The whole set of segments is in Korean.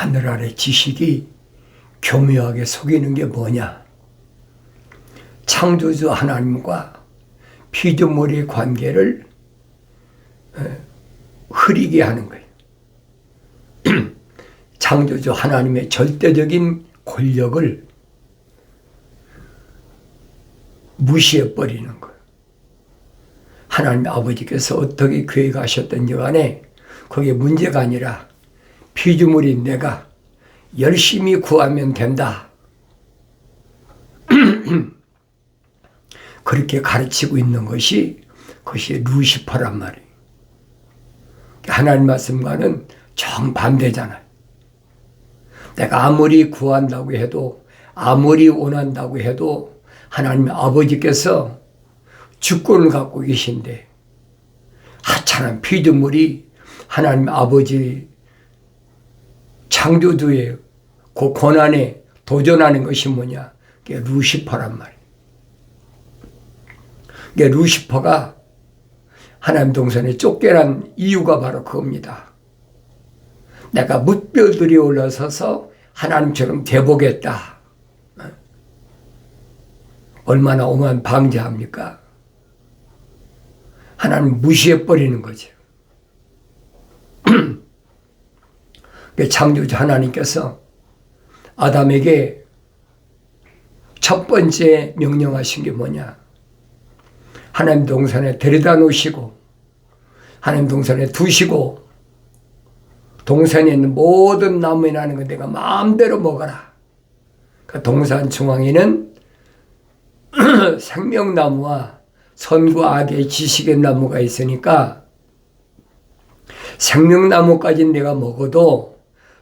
하늘 아래 지식이 교묘하게 속이는 게 뭐냐? 창조주 하나님과 피조물의 관계를 흐리게 하는 거예요. 창조주 하나님의 절대적인 권력을 무시해버리는 거예요. 하나님 아버지께서 어떻게 계획하셨던지 간에 그게 문제가 아니라 피조물인 내가 열심히 구하면 된다. 그렇게 가르치고 있는 것이 그것이 루시퍼란 말이에요. 하나님 말씀과는 정반대잖아요. 내가 아무리 구한다고 해도 아무리 원한다고 해도 하나님 아버지께서 주권을 갖고 계신데 하찮은 피조물이 하나님 아버지 창조주의 그 권한에 도전하는 것이 뭐냐? 그게 루시퍼란 말이에요. 그게 루시퍼가 하나님 동산에 쫓겨난 이유가 바로 그겁니다. 내가 뭇별들이 올라서서 하나님처럼 돼보겠다. 얼마나 오만 방자합니까? 하나님 무시해버리는 거죠. 창조주 하나님께서 아담에게 첫 번째 명령하신 게 뭐냐? 하나님 동산에 데려다 놓으시고 하나님 동산에 두시고 동산에 있는 모든 나무에 나는 거 내가 마음대로 먹어라. 그 동산 중앙에는 생명나무와 선과 악의 지식의 나무가 있으니까 생명나무까지는 내가 먹어도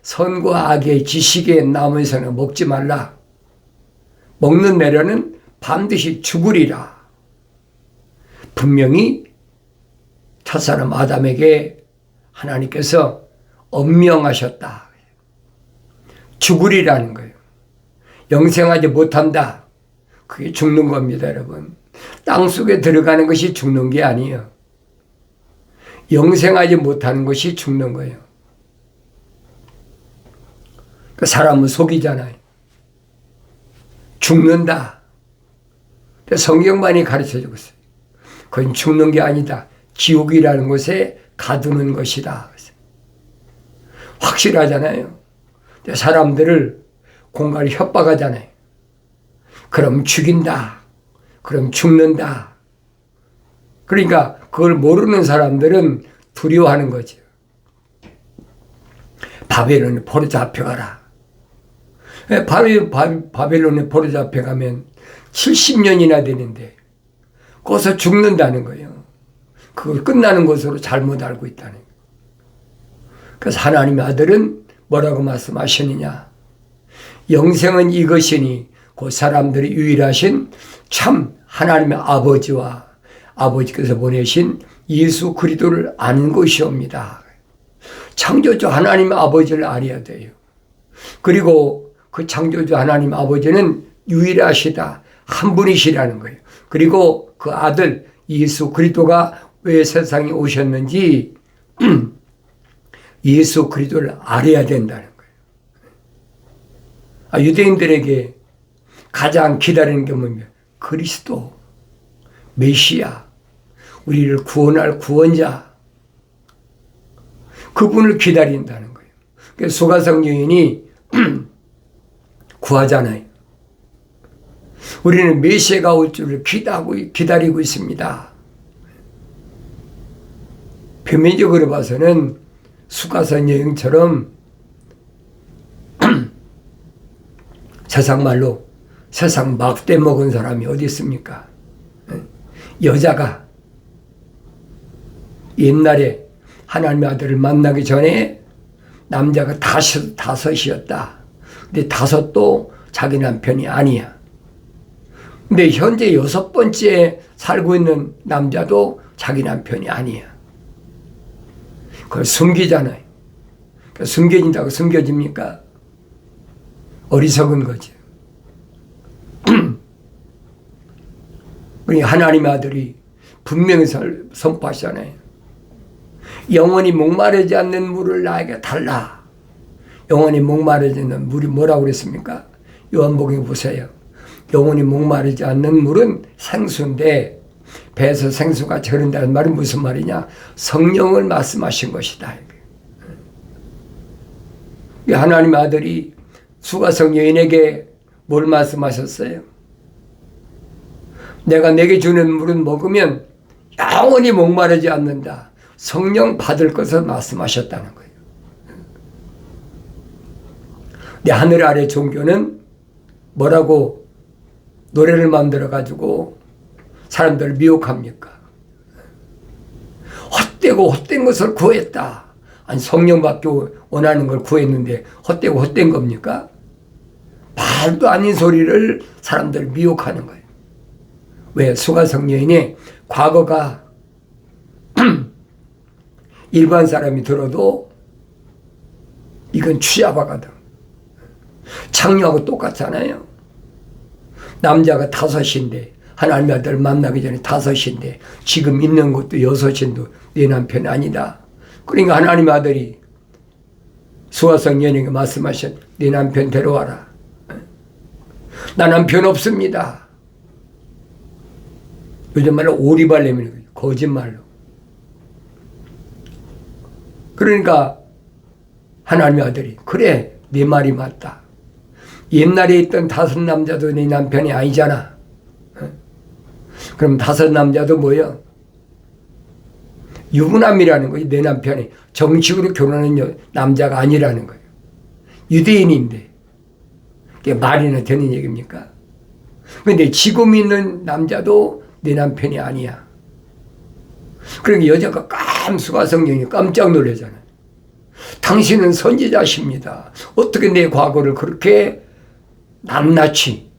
선과 악의 지식의 나무에서는 먹지 말라. 먹는 내려는 반드시 죽으리라. 분명히 첫사람 아담에게 하나님께서 엄명하셨다. 죽으리라는 거예요. 영생하지 못한다. 그게 죽는 겁니다, 여러분. 땅속에 들어가는 것이 죽는 게 아니에요. 영생하지 못하는 것이 죽는 거예요. 그 사람은 속이잖아요. 죽는다. 성경만이 가르쳐주고 있어요. 그건 죽는 게 아니다. 지옥이라는 곳에 가두는 것이다. 확실하잖아요. 사람들을 공갈이 협박하잖아요. 그럼 죽인다. 그럼 죽는다. 그러니까 그걸 모르는 사람들은 두려워하는 거죠. 바벨론에 포로 잡혀가라. 바벨론에 포로 잡혀가면 70년이나 되는데 거기서 죽는다는 거예요. 그걸 끝나는 것으로 잘못 알고 있다는 거예요. 그래서 하나님의 아들은 뭐라고 말씀하시느냐? 영생은 이것이니 그 사람들이 유일하신 참 하나님의 아버지와 아버지께서 보내신 예수 그리스도를 아는 것이옵니다. 창조주 하나님의 아버지를 알아야 돼요. 그리고 그 창조주 하나님 아버지는 유일하시다. 한 분이시라는 거예요. 그리고 그 아들 예수 그리스도가 왜 세상에 오셨는지 예수 그리스도를 알아야 된다는 거예요. 유대인들에게 가장 기다리는 게 뭡니까? 그리스도, 메시아, 우리를 구원할 구원자, 그분을 기다린다는 거예요. 그래서 소가성 여인이 구하잖아요. 우리는 메시아가 올 줄을 기다리고 있습니다. 표면적으로 봐서는 수가성 여인처럼 세상 말로 세상 막대 먹은 사람이 어디 있습니까? 여자가 옛날에 하나님의 아들을 만나기 전에 남자가 다섯이었다. 근데 다섯도 자기 남편이 아니야. 근데 현재 6번째 살고 있는 남자도 자기 남편이 아니야. 그걸 숨기잖아요. 그러니까 숨겨진다고 숨겨집니까? 어리석은 거죠. 우리 하나님의 아들이 분명히 선포하시잖아요. 영원히 목마르지 않는 물을 나에게 달라. 영원히 목마르지는 물이 뭐라고 그랬습니까? 요한복음 보세요. 영원히 목마르지 않는 물은 생수인데 배에서 생수가 저른다는 말은 무슨 말이냐? 성령을 말씀하신 것이다. 하나님 아들이 수가성 여인에게 뭘 말씀하셨어요? 내가 내게 주는 물은 먹으면 영원히 목마르지 않는다. 성령 받을 것을 말씀하셨다는 거예요. 내 하늘 아래 종교는 뭐라고 노래를 만들어 가지고 사람들을 미혹합니까? 헛되고 헛된 것을 구했다. 아니 성령밖에 원하는 걸 구했는데 헛되고 헛된 겁니까? 말도 아닌 소리를 사람들을 미혹하는 거예요. 왜? 수가성 여인의 과거가 일반 사람이 들어도 이건 취하바거든. 창녀하고 똑같잖아요. 남자가 5인데 하나님의 아들 만나기 전에 5인데 지금 있는 것도 6인도 내 남편이 아니다. 그러니까 하나님의 아들이 수가성 여인에게 말씀하신 네 남편 데려와라. 나 남편 없습니다. 요즘 말로 오리발렘이라는 거예요. 거짓말로. 그러니까 하나님의 아들이 그래 네 말이 맞다. 옛날에 있던 5 남자도 네 남편이 아니잖아. 그럼 5 남자도 뭐야? 유부남이라는 거예요. 내 남편이 정식으로 결혼하는 남자가 아니라는 거예요. 유대인인데 그게 말이나 되는 얘기입니까? 그런데 지금 있는 남자도 내 남편이 아니야. 그러니까 여자가 수가성 여인이 깜짝 놀라잖아요. 당신은 선지자십니다. 어떻게 내 과거를 그렇게 낱낱이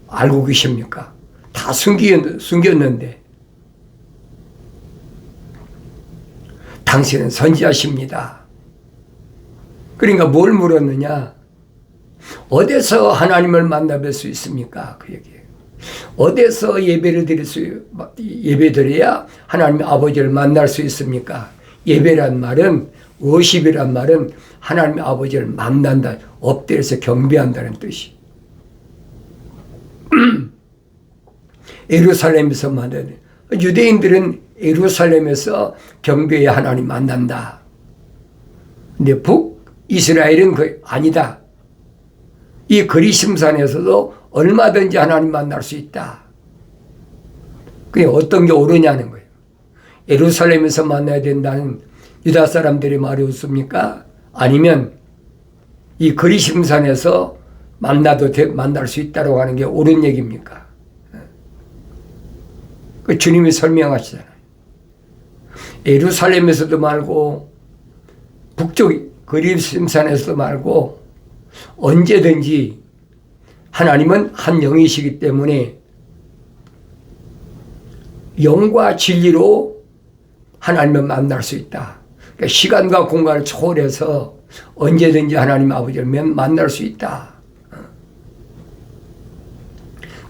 알고 계십니까? 다 숨겼는데 당신은 선지자십니다. 그러니까 뭘 물었느냐? 어디서 하나님을 만나뵐 수 있습니까? 그 얘기예요. 어디서 예배 드려야 하나님 아버지를 만날 수 있습니까? 예배란 말은, 워십이란 말은 하나님 아버지를 만난다, 엎드려서 경배한다는 뜻이. 예루살렘에서 만나야 돼. 유대인들은 예루살렘에서 경배해야 하나님 만난다. 근데 북이스라엘은 그 아니다. 이 그리심산에서도 얼마든지 하나님 만날 수 있다. 그게 어떤 게 옳으냐는 거예요. 예루살렘에서 만나야 된다는 유다 사람들의 말이 옳습니까? 아니면 이 그리심산에서 만날 수 있다고 하는 게 옳은 얘기입니까? 그 주님이 설명하시잖아요. 예루살렘에서도 말고 북쪽 그리심산에서도 말고 언제든지 하나님은 한 영이시기 때문에 영과 진리로 하나님을 만날 수 있다. 그러니까 시간과 공간을 초월해서 언제든지 하나님 아버지를 만날 수 있다.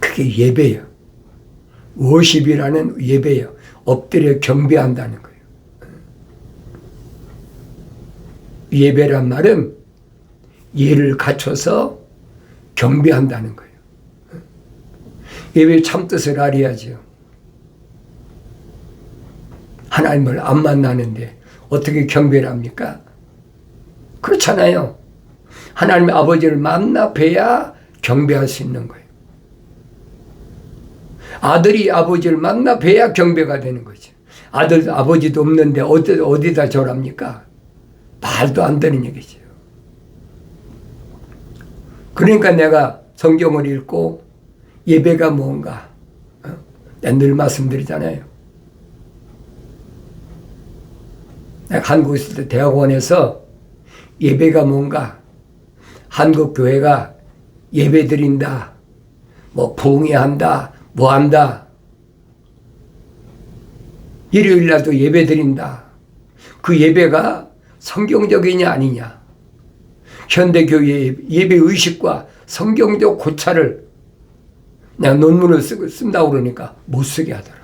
그게 예배예요. 워십이라는 예배예요. 엎드려 경배한다는 거예요. 예배란 말은 예를 갖춰서 경배한다는 거예요. 예배의 참뜻을 알아야죠. 하나님을 안 만나는데 어떻게 경배를 합니까? 그렇잖아요. 하나님의 아버지를 만나 뵈야 경배할 수 있는 거예요. 아들이 아버지를 만나 뵈야 경배가 되는 거죠. 아버지도 없는데 어디다 절합니까? 말도 안 되는 얘기죠. 그러니까 내가 성경을 읽고 예배가 뭔가 내가 늘 말씀드리잖아요. 내가 한국에 있을 때 대학원에서 예배가 뭔가 한국 교회가 예배 드린다, 뭐 부흥회한다, 뭐 한다, 일요일날도 예배 드린다. 그 예배가 성경적이냐 아니냐, 현대교회의 예배의식과 성경적 고찰을 내가 논문을 쓴다고 그러니까 못 쓰게 하더라.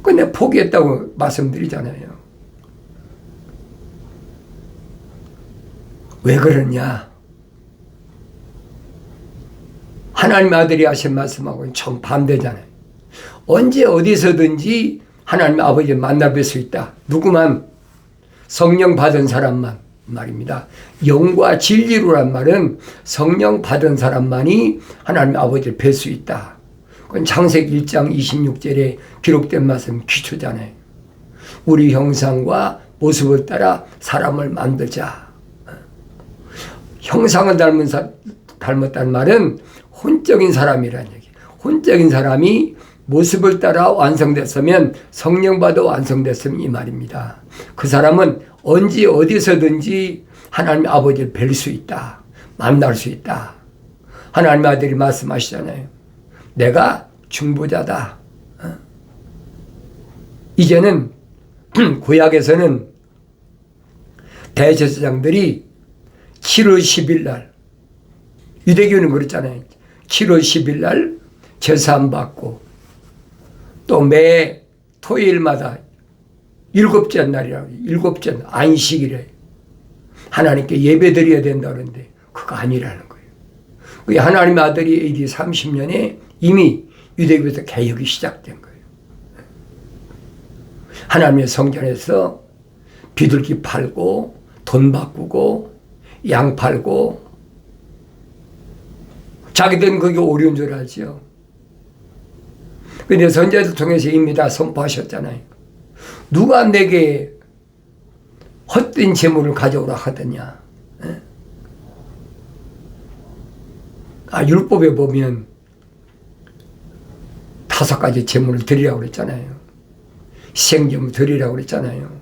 그 내가 포기했다고 말씀드리잖아요. 왜 그러냐? 하나님 아들이 하신 말씀하고는 정반대잖아요. 언제 어디서든지 하나님 아버지를 만나 뵐 수 있다. 누구만? 성령 받은 사람만 말입니다. 영과 진리로란 말은 성령 받은 사람만이 하나님 아버지를 뵐 수 있다. 그건 창세기 1장 26절에 기록된 말씀 기초잖아요. 우리 형상과 모습을 따라 사람을 만들자. 형상을 닮았다는 말은 혼적인 사람이라는 얘기. 혼적인 사람이 모습을 따라 완성됐으면 성령 받아 완성됐으면 이 말입니다. 그 사람은 언제 어디서든지 하나님 아버지를 뵐 수 있다. 만날 수 있다. 하나님 아들이 말씀하시잖아요. 내가 중보자다. 이제는 구약에서는 대제사장들이 7월 10일 날, 유대교는 그렇잖아요. 7월 10일 날 제사함 받고 또 매 토요일마다 일곱째 날이라고, 일곱째 안식일에 하나님께 예배 드려야 된다 그러는데 그거 아니라는 거예요. 그게 하나님의 아들이 AD 30년에 이미 유대교에서 개혁이 시작된 거예요. 하나님의 성전에서 비둘기 팔고 돈 바꾸고 양 팔고 자기들은 그게 옳은 줄 알지요. 그런데 선지자들 통해서 이미 다 선포하셨잖아요. 누가 내게 헛된 재물을 가져오라 하더냐. 율법에 보면 5가지 재물을 드리라고 그랬잖아요. 희생제물 드리라고 그랬잖아요.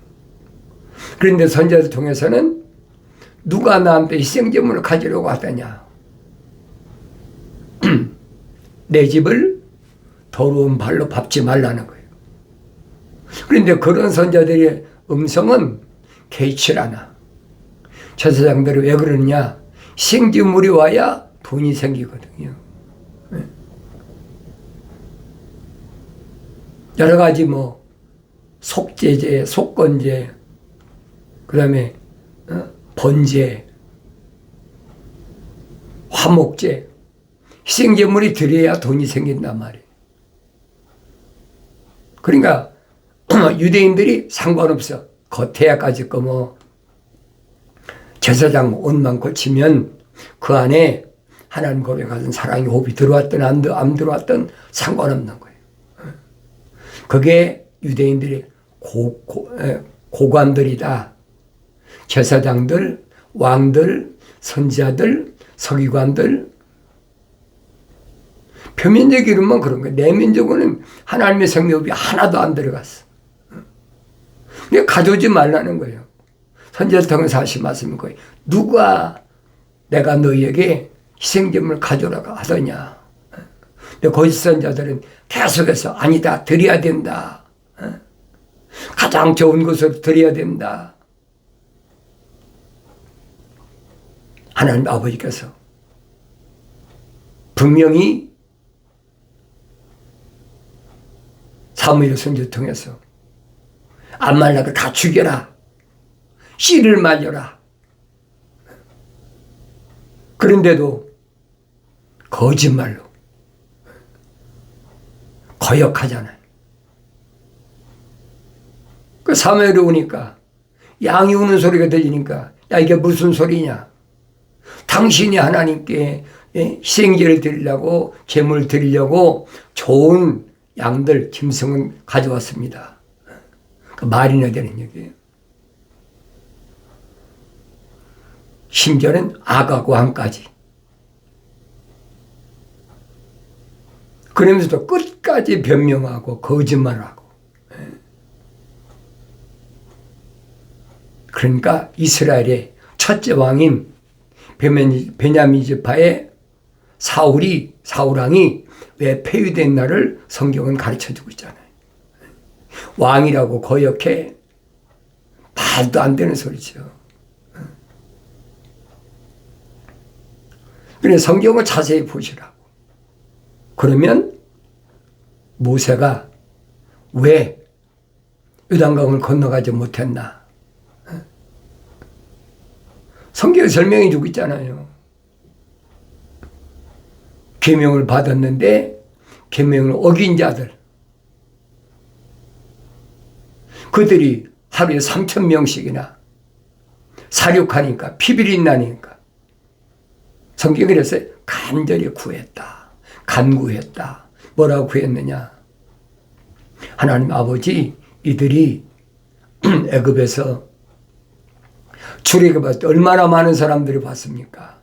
그런데 선지자들 통해서는 누가 나한테 희생제물을 가지려고 하더냐. 내 집을 더러운 발로 밟지 말라는 거예요. 그런데 그런 선자들의 음성은 개의치 않아. 제사장들이 왜 그러느냐? 희생제물이 와야 돈이 생기거든요. 여러 가지 속죄제, 속건제, 그 다음에 번제, 화목제, 희생제물이 드려야 돈이 생긴단 말이에요. 그러니까 유대인들이 상관없어. 겉에야까지 거 제사장 옷만 고치면 그 안에 하나님 고백하던 사랑의 호흡이 들어왔든 안 들어왔든 상관없는 거예요. 그게 유대인들의 고관들이다. 제사장들, 왕들, 선지자들, 서기관들. 표면적으로만 그런 거예요. 내면적으로는 하나님의 생명이 하나도 안 들어갔어. 그러니까 가져오지 말라는 거예요. 선지자를 통해서 하신 말씀인 거예요. 누가 내가 너희에게 희생제물을 가져오라고 하더냐. 근데 거짓 선지자들은 계속해서 아니다, 드려야 된다. 가장 좋은 것으로 드려야 된다. 하나님 아버지께서 분명히 사무엘 선지자를 통해서 암말렉을 다 죽여라. 씨를 말려라. 그런데도 거짓말로 거역하잖아요. 그 사무엘이 오니까 양이 우는 소리가 들리니까 야 이게 무슨 소리냐. 당신이 하나님께 희생제를 드리려고 제물을 드리려고 좋은 양들 짐승은 가져왔습니다. 그 말이나 되는 얘기예요. 심지어는 아가고 왕까지. 그러면서도 끝까지 변명하고 거짓말하고. 그러니까 이스라엘의 첫째 왕인 베냐민 지파의 사울왕이 왜 폐위된 날을 성경은 가르쳐주고 있잖아요. 왕이라고 거역해 말도 안 되는 소리죠. 그래서 성경을 자세히 보시라고. 그러면 모세가 왜 요단강을 건너가지 못했나? 성경에 설명해 주고 있잖아요. 계명을 받았는데 계명을 어긴 자들, 그들이 하루에 3,000명씩이나 사륙하니까 피비린 나니까 성경이 그래서 간절히 구했다, 간구했다. 뭐라고 구했느냐? 하나님 아버지, 이들이 애굽에서 출애굽할 때 얼마나 많은 사람들이 봤습니까?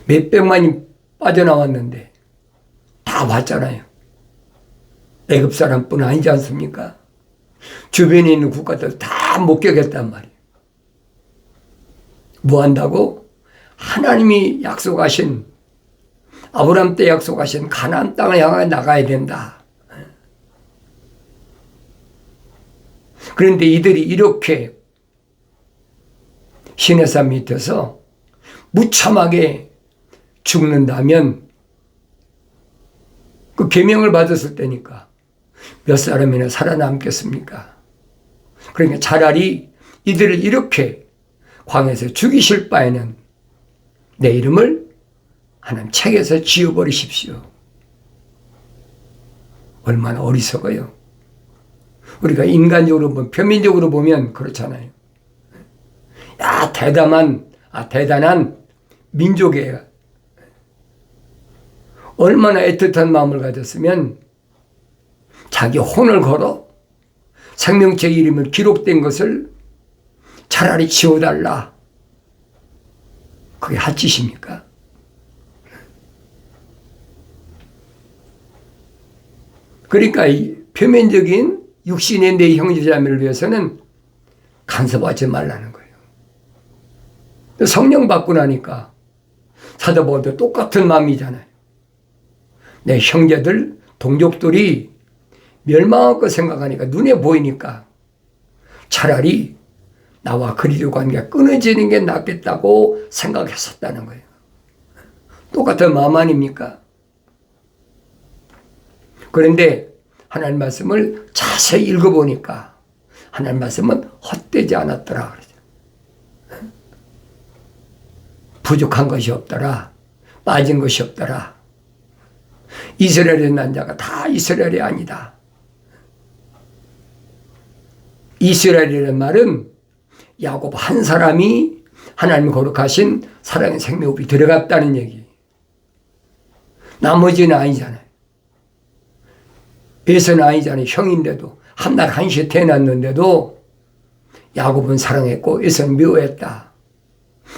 몇백만이 빠져나왔는데 다 봤잖아요. 애굽 사람뿐 아니지 않습니까? 주변에 있는 국가들 다 목격했단 말이에요. 뭐 한다고? 하나님이 약속하신, 아브라함 때 약속하신 가나안 땅을 향해 나가야 된다. 그런데 이들이 이렇게 시내산 밑에서 무참하게 죽는다면 그 계명을 받았을 때니까 몇 사람이나 살아남겠습니까? 그러니까 차라리 이들을 이렇게 광야에서 죽이실 바에는 내 이름을 하나님 책에서 지워버리십시오. 얼마나 어리석어요. 우리가 인간적으로 보면, 표면적으로 보면 그렇잖아요. 야, 대단한 민족이에요. 얼마나 애틋한 마음을 가졌으면 자기 혼을 걸어 생명책 이름을 기록된 것을 차라리 지워달라. 그게 할 짓입니까? 그러니까 이 표면적인 육신의 내 형제자매를 위해서는 간섭하지 말라는 거예요. 성령 받고 나니까 사도 바울도 똑같은 마음이잖아요. 내 형제들, 동족들이 멸망할 거 생각하니까, 눈에 보이니까 차라리 나와 그리스도 관계가 끊어지는 게 낫겠다고 생각했었다는 거예요. 똑같은 마음 아닙니까? 그런데 하나님 말씀을 자세히 읽어보니까 하나님 말씀은 헛되지 않았더라 그러죠. 부족한 것이 없더라. 빠진 것이 없더라. 이스라엘의 난 자가 다 이스라엘이 아니다. 이스라엘이라는 말은 야곱 한 사람이 하나님 거룩하신 사랑의 생명이 들어갔다는 얘기. 나머지는 아니잖아요. 에서는 아니잖아요. 형인데도 한날 한시에 태어났는데도 야곱은 사랑했고 에서는 미워했다.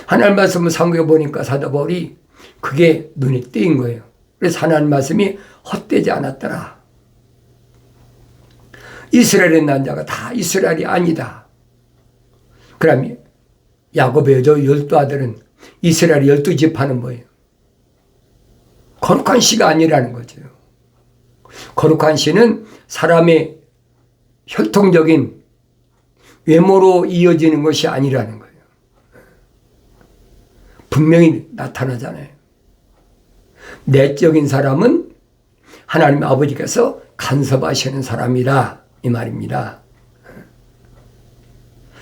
하나님 말씀을 상고해 보니까 사도 바울이 그게 눈에 띄인 거예요. 그래서 하나님 말씀이 헛되지 않았더라. 이스라엘의 난 자가 다 이스라엘이 아니다. 그러면 야곱의 12아들은 이스라엘 12지파는 뭐예요? 거룩한 씨가 아니라는 거죠. 거룩한 씨는 사람의 혈통적인 외모로 이어지는 것이 아니라는 거예요. 분명히 나타나잖아요. 내적인 사람은 하나님 아버지께서 간섭하시는 사람이다, 이 말입니다.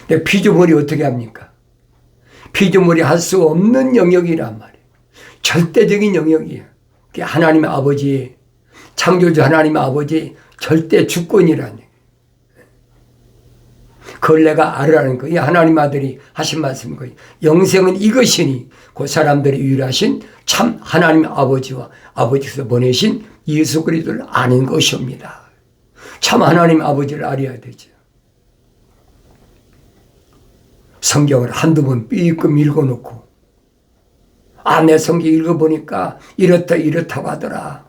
근데 피조물이 어떻게 합니까? 피조물이 할 수 없는 영역이란 말이에요. 절대적인 영역이에요. 그게 하나님의 아버지, 창조주 하나님의 아버지 절대 주권이라는 얘기예요. 그걸 내가 알으라는 거예요. 하나님 아들이 하신 말씀인 거예요. 영생은 이것이니 그 사람들이 유일하신 참 하나님 아버지와 아버지께서 보내신 예수 그리스도를 아는 것이옵니다. 참 하나님 아버지를 알아야 되죠. 성경을 한두 번 삐끔 읽어놓고 내 성경 읽어보니까 이렇다고 하더라.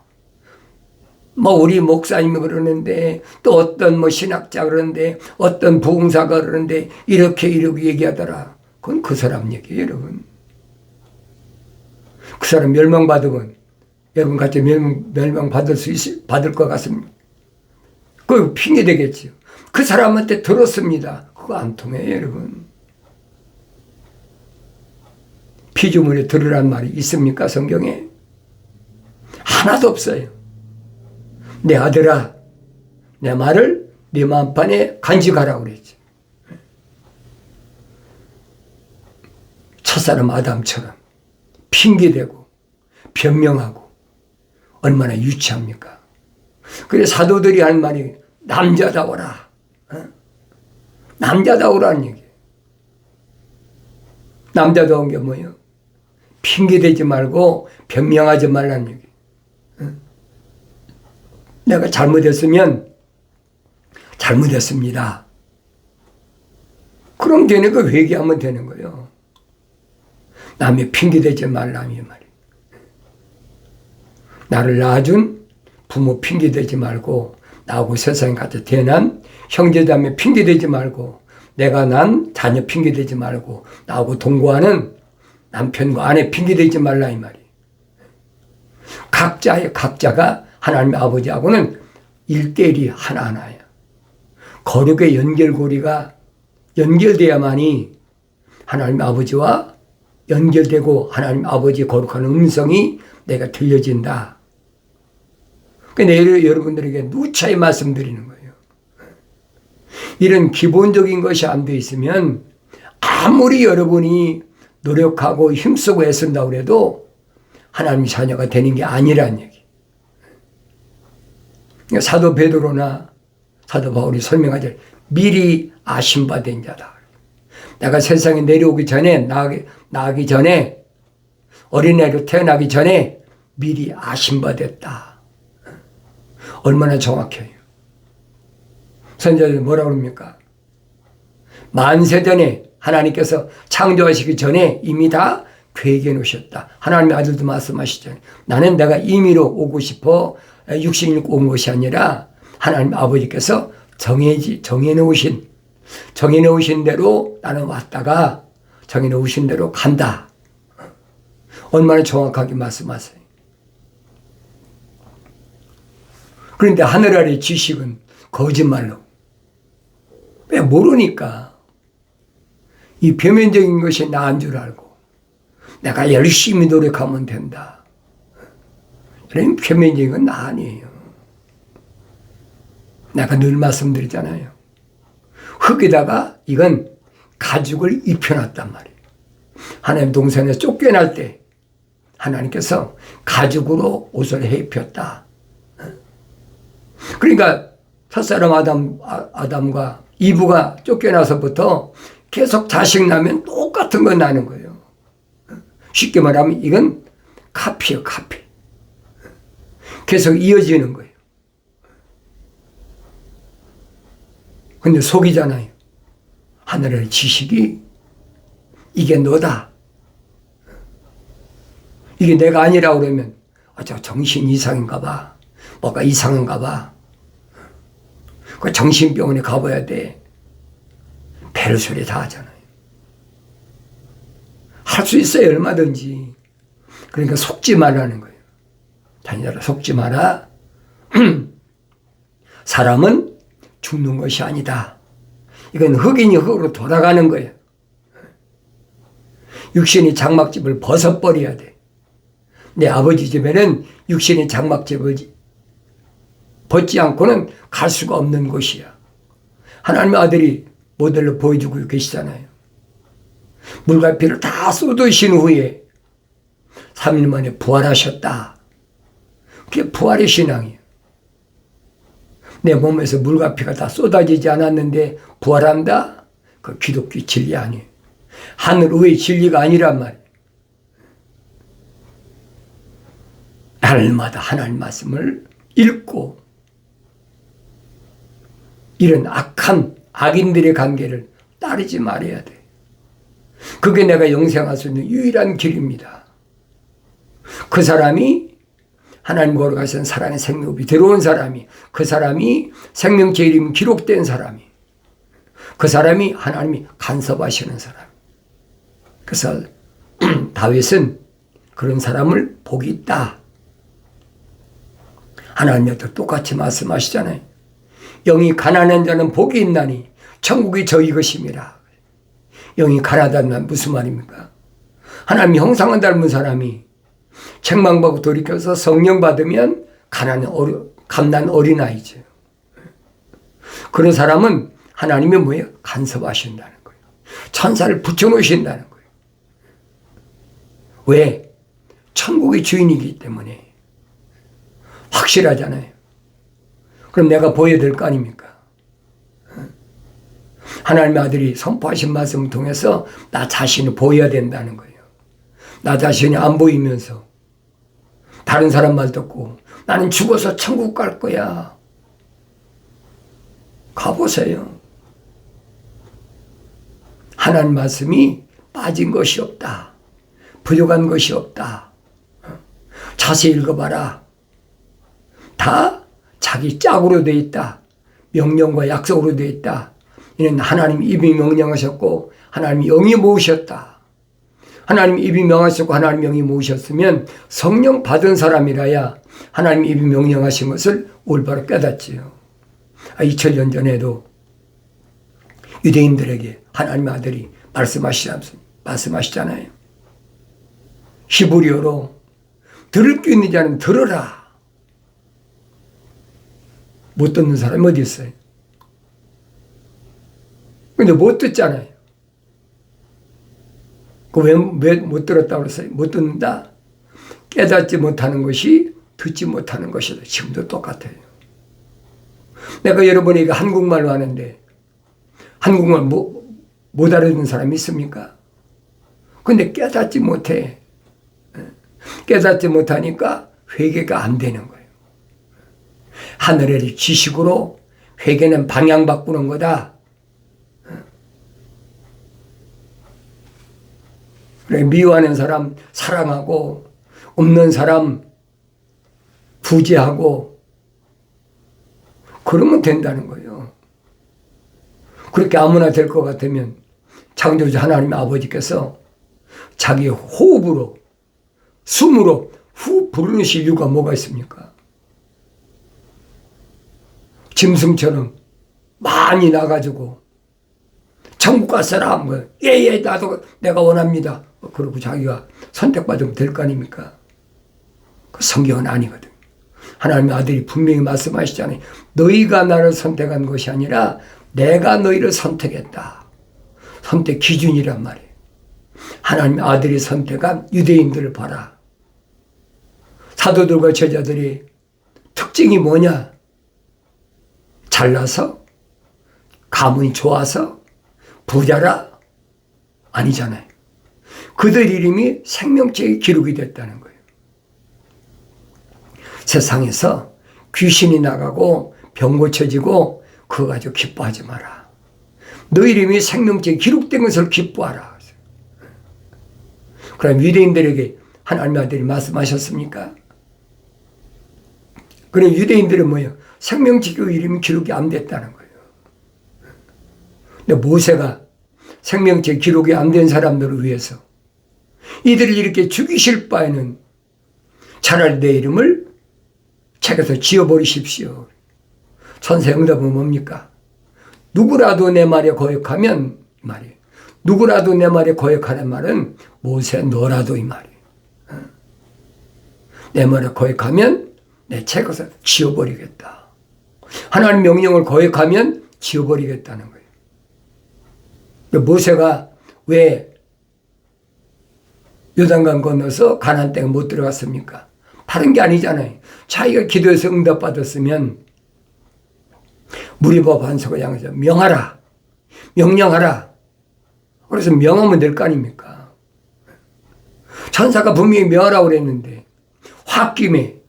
우리 목사님이 그러는데 또 어떤 신학자 그러는데 어떤 부흥사가 그러는데 이렇게 얘기하더라. 그건 그 사람 얘기예요, 여러분. 그 사람 멸망받으면 여러분 같이 받을 것 같습니다. 그거 핑계 되겠죠. 그 사람한테 들었습니다. 그거 안 통해요, 여러분. 피조물에 들으란 말이 있습니까, 성경에? 하나도 없어요. 내 아들아, 내 말을 네 마음판에 간직하라고 그랬지. 첫사람 아담처럼 핑계대고 변명하고 얼마나 유치합니까? 그래 사도들이 할 말이 남자다워라. 남자다우라는 얘기예요. 남자다운 게 뭐예요? 핑계대지 말고 변명하지 말라는 얘기. 내가 잘못했으면 잘못했습니다. 그럼 되니까 회개하면 되는 거예요. 남의 핑계대지 말라는 말이에요. 나를 낳아준 부모 핑계대지 말고 나하고 세상에 같이 태어난 형제자매 핑계대지 말고 내가 난 자녀 핑계대지 말고 나하고 동거하는 남편과 아내 핑계대지 말라 이 말이에요. 각자가 하나님의 아버지하고는 1:1이 하나하나야. 거룩의 연결고리가 연결돼야만이 하나님 아버지와 연결되고 하나님 아버지의 거룩한 음성이 내가 들려진다. 그러니까 여러분들에게 누차히 말씀드리는 거예요. 이런 기본적인 것이 안 돼 있으면 아무리 여러분이 노력하고 힘쓰고 애쓴다고 해도 하나님 자녀가 되는 게 아니란 얘기. 그러니까 사도 베드로나 사도 바울이 설명하자 미리 아신 바 된 자다. 내가 세상에 내려오기 전에 나기 전에 어린애로 태어나기 전에 미리 아신 바 됐다. 얼마나 정확해요. 선지자들이 뭐라고 그럽니까? 만세 전에 하나님께서 창조하시기 전에 이미 다 계획해 놓으셨다. 하나님의 아들도 말씀하시잖아요. 나는 내가 임의로 오고 싶어 육신을 입고 온 것이 아니라 하나님 아버지께서 정해놓으신 대로 나는 왔다가 정해놓으신 대로 간다. 얼마나 정확하게 말씀하세요. 그런데 하늘 아래 지식은 거짓말로. 왜 모르니까. 이 표면적인 것이 나인 줄 알고 내가 열심히 노력하면 된다. 이런 표면적인 건 나 아니에요. 내가 늘 말씀드리잖아요. 흙에다가 이건 가죽을 입혀놨단 말이에요. 하나님 동산에서 쫓겨날 때 하나님께서 가죽으로 옷을 해 입혔다. 그러니까 첫사람 아담과 이브가 쫓겨나서부터 계속 자식 나면 똑같은 거 나는 거예요. 쉽게 말하면 이건 카피예요, 카피. 계속 이어지는 거예요. 근데 속이잖아요. 하늘의 지식이 이게 너다. 이게 내가 아니라고 그러면 저 정신 이상인가 봐. 뭐가 이상한가 봐. 그 정신병원에 가봐야 돼. 별소리 다 하잖아요. 할 수 있어요, 얼마든지. 그러니까 속지 말라는 거예요. 자녀들아, 속지 마라. 사람은 죽는 것이 아니다. 이건 흙이니 흙으로 돌아가는 거예요. 육신이 장막집을 벗어버려야 돼. 내 아버지 집에는 육신이 장막집을 벗지 않고는 갈 수가 없는 곳이야. 하나님의 아들이 모델로 보여주고 계시잖아요. 물과 피를 다 쏟으신 후에 3일 만에 부활하셨다. 그게 부활의 신앙이에요. 내 몸에서 물과 피가 다 쏟아지지 않았는데 부활한다? 그 기독교 진리 아니에요. 하늘 의의 진리가 아니란 말이에요. 날마다 하나님 말씀을 읽고 이런 악한 악인들의 관계를 따르지 말아야 돼. 그게 내가 영생할 수 있는 유일한 길입니다. 그 사람이 하나님 거룩하신 사랑의 생명이 들어온 사람이, 그 사람이 생명체 이름이 기록된 사람이, 그 사람이 하나님이 간섭하시는 사람. 그래서 다윗은 그런 사람을 복이 있다. 하나님도 똑같이 말씀하시잖아요. 영이 가난한 자는 복이 있나니 천국이 저희 것입니다. 영이 가난하다는 무슨 말입니까? 하나님 형상을 닮은 사람이 책망받고 돌이켜서 성령 받으면 갓난 어린아이죠. 그런 사람은 하나님이 뭐예요? 간섭하신다는 거예요. 천사를 붙여놓으신다는 거예요. 왜? 천국의 주인이기 때문에. 확실하잖아요. 그럼 내가 보여야 될 거 아닙니까? 하나님의 아들이 선포하신 말씀을 통해서 나 자신을 보여야 된다는 거예요. 나 자신이 안 보이면서 다른 사람 말 듣고 나는 죽어서 천국 갈 거야. 가보세요. 하나님 말씀이 빠진 것이 없다. 부족한 것이 없다. 자세히 읽어봐라. 다 자기 짝으로 되어 있다. 명령과 약속으로 되어 있다. 이는 하나님 입이 명령하셨고 하나님 영이 모으셨다. 하나님 입이 명하셨고 하나님 영이 모으셨으면 성령 받은 사람이라야 하나님 입이 명령하신 것을 올바로 깨닫지요. 2000년 전에도 유대인들에게 하나님의 아들이 말씀하시잖아요. 히브리어로 들을 게 있는 자는 들어라. 못 듣는 사람이 어디 있어요? 근데 못 듣잖아요. 왜 못 들었다고 그랬어요? 못 듣는다? 깨닫지 못하는 것이 듣지 못하는 것이다. 지금도 똑같아요. 내가 여러분에게 한국말로 하는데 한국말 못 알아듣는 사람이 있습니까? 근데 깨닫지 못해. 깨닫지 못하니까 회개가 안 되는 거예요. 하늘의 지식으로 회개는 방향 바꾸는 거다. 그래, 미워하는 사람 사랑하고 없는 사람 부재하고 그러면 된다는 거예요. 그렇게 아무나 될 것 같으면 창조주 하나님 아버지께서 자기 호흡으로 숨으로 후 부르실 이유가 뭐가 있습니까? 짐승처럼 많이 나가지고 천국 갈 사람 뭐 예예 나도 내가 원합니다. 그러고 자기가 선택받으면 될 거 아닙니까? 그 성경은 아니거든. 하나님의 아들이 분명히 말씀하시잖아요. 너희가 나를 선택한 것이 아니라 내가 너희를 선택했다. 선택 기준이란 말이에요. 하나님의 아들이 선택한 유대인들을 봐라. 사도들과 제자들이 특징이 뭐냐? 잘나서? 가문이 좋아서? 부자라? 아니잖아요. 그들 이름이 생명책에 기록이 됐다는 거예요. 세상에서 귀신이 나가고 병 고쳐지고 그거 가지고 기뻐하지 마라. 너 이름이 생명책에 기록된 것을 기뻐하라. 그럼 유대인들에게 하나님의 아들이 말씀하셨습니까? 그럼 유대인들은 뭐예요? 생명책의 이름이 기록이 안 됐다는 거예요. 근데 모세가 생명책 기록이 안 된 사람들을 위해서 이들을 이렇게 죽이실 바에는 차라리 내 이름을 책에서 지워버리십시오. 천사 응답은 뭡니까? 누구라도 내 말에 거역하면 말이에요. 누구라도 내 말에 거역하는 말은 모세 너라도 이 말이에요. 내 말에 거역하면 내 책에서 지워버리겠다. 하나님 명령을 거역하면 지워버리겠다는 거예요. 모세가 왜 요단강 건너서 가나안 땅에 못 들어갔습니까? 다른 게 아니잖아요. 자기가 기도해서 응답받았으면 무리바 반석을 향해서 명하라. 명령하라. 그래서 명하면 될 거 아닙니까? 천사가 분명히 명하라고 그랬는데 홧김에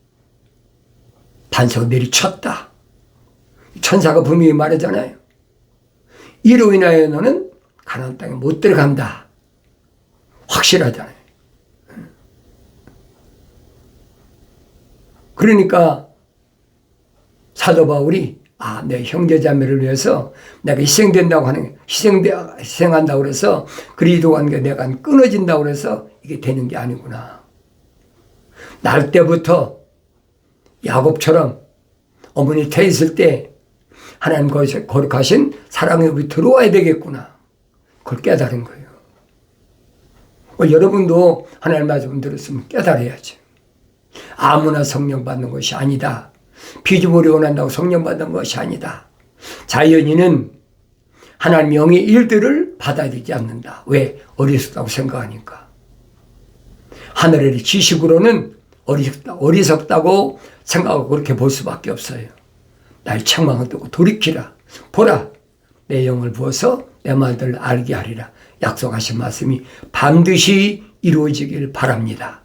반석을 내리쳤다. 천사가 분명히 말하잖아요. 이로 인하여 너는 가나안 땅에 못 들어간다. 확실하잖아요. 그러니까 사도 바울이 내 형제자매를 위해서 내가 희생된다고 하는 희생한다고 그래서 그리스도 관계 내가 끊어진다고 그래서 이게 되는 게 아니구나. 날 때부터 야곱처럼 어머니 태 있을 때 하나님 거룩하신 사랑의 법이 들어와야 되겠구나. 그걸 깨달은 거예요. 여러분도 하나님 말씀 들었으면 깨달아야지. 아무나 성령 받는 것이 아니다. 비주벌이 원한다고 성령 받는 것이 아니다. 자연인은 하나님 영의 일들을 받아들이지 않는다. 왜? 어리석다고 생각하니까. 하늘의 지식으로는 어리석다고 생각하고 그렇게 볼 수밖에 없어요. 날 책망하고 돌이키라. 보라, 내 영을 부어서 내 말들을 알게 하리라. 약속하신 말씀이 반드시 이루어지길 바랍니다.